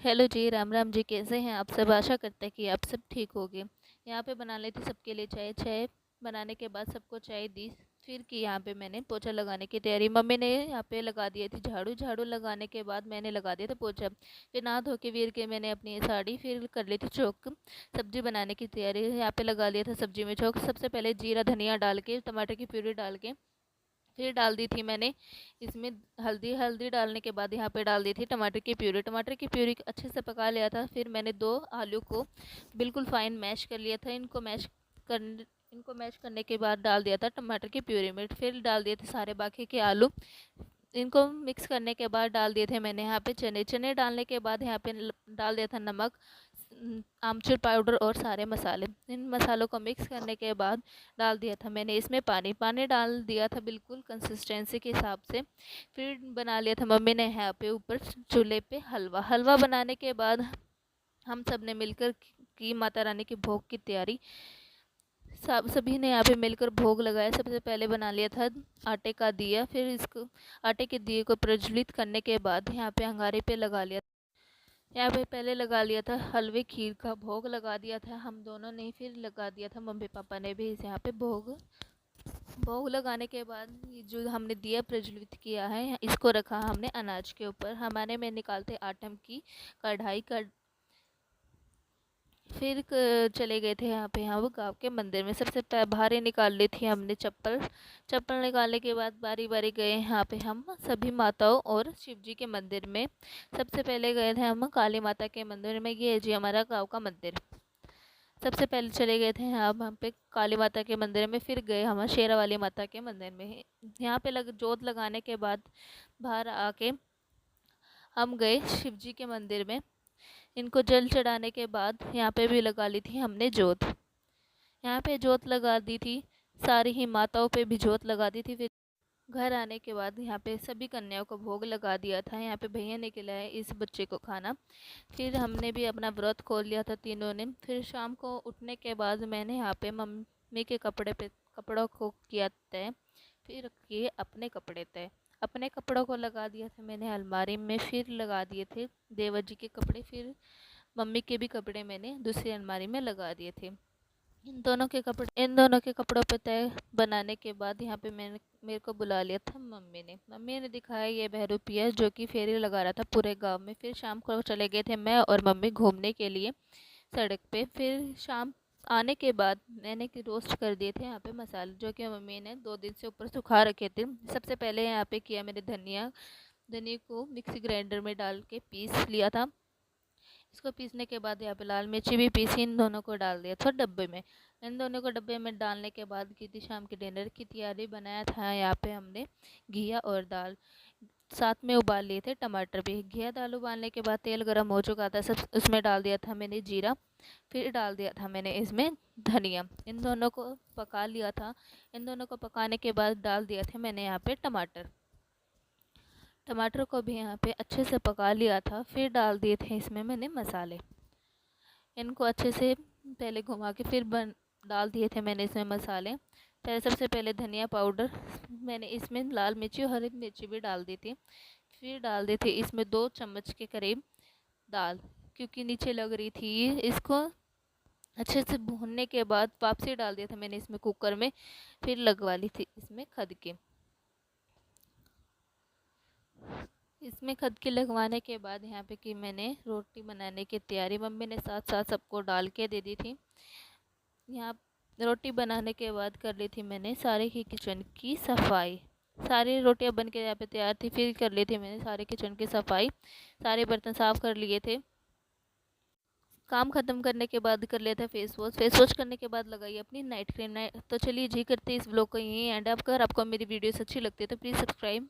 Hello जी, राम राम जी। कैसे हैं आप सब? आशा करते हैं कि आप सब ठीक होंगे। यहाँ पे बना लेती सबके लिए चाय। चाय बनाने के बाद सबको चाय दी। फिर की यहाँ पे मैंने पोछा लगाने की तैयारी। मम्मी ने यहाँ पे लगा दिए थी झाड़ू। झाड़ू लगाने के बाद मैंने लगा दिया था पोछा। फिर नहा धो के वीर के मैंने अपनी साड़ी फिर कर ली थी चौक। सब्जी बनाने की तैयारी। यहाँ पे लगा लिया था सब्जी में चौक। सबसे पहले जीरा धनिया डाल के, टमाटर की प्यूरी डाल के फिर डाल दी थी मैंने इसमें हल्दी। हल्दी डालने के बाद यहाँ पे डाल दी थी टमाटर की प्यूरी। टमाटर की प्यूरी अच्छे से पका लिया था। फिर मैंने 2 आलू को बिल्कुल फाइन मैश कर लिया था। कर इनको मैश करने के बाद डाल दिया था टमाटर की प्यूरी में। फिर डाल दिए थे सारे बाकी के आलू। इनको मिक्स करने के बाद डाल दिए थे मैंने यहाँ पे चने। चने डालने के बाद यहाँ पे डाल दिया था नमक, आमचूर पाउडर और सारे मसाले। इन मसालों को मिक्स करने के बाद डाल दिया था मैंने इसमें पानी। पानी डाल दिया था बिल्कुल कंसिस्टेंसी के हिसाब से। फिर बना लिया था मम्मी ने यहाँ पे ऊपर चूल्हे पे हलवा। हलवा बनाने के बाद हम सब ने मिलकर की माता रानी के भोग की तैयारी। सब सभी ने यहाँ पे मिलकर भोग लगाया। सबसे पहले बना लिया था आटे का दिया। फिर इसको आटे के दिए को प्रज्वलित करने के बाद यहाँ पे अंगारे पे लगा लिया। यहाँ पे पहले लगा लिया था हलवे खीर का भोग लगा दिया था हम दोनों ने। फिर लगा दिया था मम्मी पापा ने भी इस यहाँ पे भोग। भोग लगाने के बाद ये जो हमने दिया प्रज्वलित किया है इसको रखा हमने अनाज के ऊपर। हमारे में निकालते आटम की कढ़ाई का। फिर चले गए थे यहाँ पे हम गाँव के मंदिर में। सबसे बाहर ही निकाल ली थी हमने चप्पल। चप्पल निकालने के बाद बारी बारी गए यहाँ पे हम सभी माताओं और शिव जी के मंदिर में। सबसे पहले गए थे हम काली माता के मंदिर में। ये है जी हमारा गांव का मंदिर। सबसे पहले चले गए थे हम पे काली माता के मंदिर में। फिर गए हम शेरा वाली माता के मंदिर में। यहाँ पे जोत लगाने के बाद बाहर आके हम गए शिव जी के मंदिर में। इनको जल चढ़ाने के बाद यहाँ पे भी लगा ली थी हमने जोत। यहाँ पे जोत लगा दी थी। सारी ही माताओं पे भी जोत लगा दी थी। फिर घर आने के बाद यहाँ पे सभी कन्याओं को भोग लगा दिया था। यहाँ पे भैया ने खिलाया इस बच्चे को खाना। फिर हमने भी अपना व्रत खोल लिया था तीनों ने। फिर शाम को उठने के बाद मैंने यहाँ पे मम्मी के कपड़ों को किया तय। फिर किए अपने कपड़े तय। अपने कपड़ों को लगा दिया था मैंने अलमारी में। फिर लगा दिए थे देवर जी के कपड़े। फिर मम्मी के भी कपड़े मैंने दूसरी अलमारी में लगा दिए थे। इन दोनों के कपड़ों पे तय बनाने के बाद यहाँ पे मेरे को बुला लिया था मम्मी ने दिखाया ये बहरूपिया जो कि फेरी लगा रहा था पूरे गांव में। फिर शाम को चले गए थे मैं और मम्मी घूमने के लिए सड़क पे। फिर शाम आने के बाद मैंने रोस्ट कर दिए थे यहाँ पे मसाले जो कि मम्मी ने 2 दिन से ऊपर सुखा रखे थे। सबसे पहले यहाँ पे किया मैंने धनिया को मिक्सी ग्राइंडर में डाल के पीस लिया था। इसको पीसने के बाद यहाँ पे लाल मिर्ची भी पीसी। इन दोनों को डाल दिया था डब्बे में। इन दोनों को डब्बे में डालने के बाद की थी शाम के डिनर की तैयारी। बनाया था यहाँ पे हमने घिया और दाल। साथ में उबाल लिए थे टमाटर भी। घिया दाल उबालने के बाद तेल गर्म हो चुका था। सब उसमें डाल दिया था मैंने जीरा। फिर डाल दिया था मैंने इसमें धनिया। इन दोनों को पका लिया था। इन दोनों को पकाने के बाद डाल दिया था मैंने यहाँ पे टमाटर। टमाटर को भी यहाँ पे अच्छे से पका लिया था। फिर डाल दिए थे इसमें मैंने मसाले। इनको अच्छे से पहले घुमा के फिर डाल दिए थे मैंने इसमें मसाले। पहले सबसे पहले धनिया पाउडर मैंने इसमें लाल मिर्ची और हरी मिर्ची भी डाल दी थी। फिर डाल दी थी इसमें 2 चम्मच के करीब दाल क्योंकि नीचे लग रही थी। इसको अच्छे से भूनने के बाद वापसी डाल दिया था मैंने इसमें कुकर में। फिर लगवा ली थी इसमें खदके। इसमें खदके लगवाने के बाद यहाँ पे कि मैंने रोटी बनाने की तैयारी मम्मी ने साथ साथ सबको डाल के दे दी थी। यहाँ रोटी बनाने के बाद कर ली थी मैंने सारे ही किचन की सफाई। सारी रोटियां बन के यहाँ पे तैयार थी। फिर कर ली थी मैंने सारे किचन की सफाई। सारे बर्तन साफ कर लिए थे। काम ख़त्म करने के बाद कर लिया था फेस वॉश। फेस वॉश करने के बाद लगाई अपनी नाइट क्रीम। तो चलिए जी करते इस ब्लॉग को यहीं एंड। अगर आपको मेरी वीडियोस अच्छी लगती है तो प्लीज़ सब्सक्राइब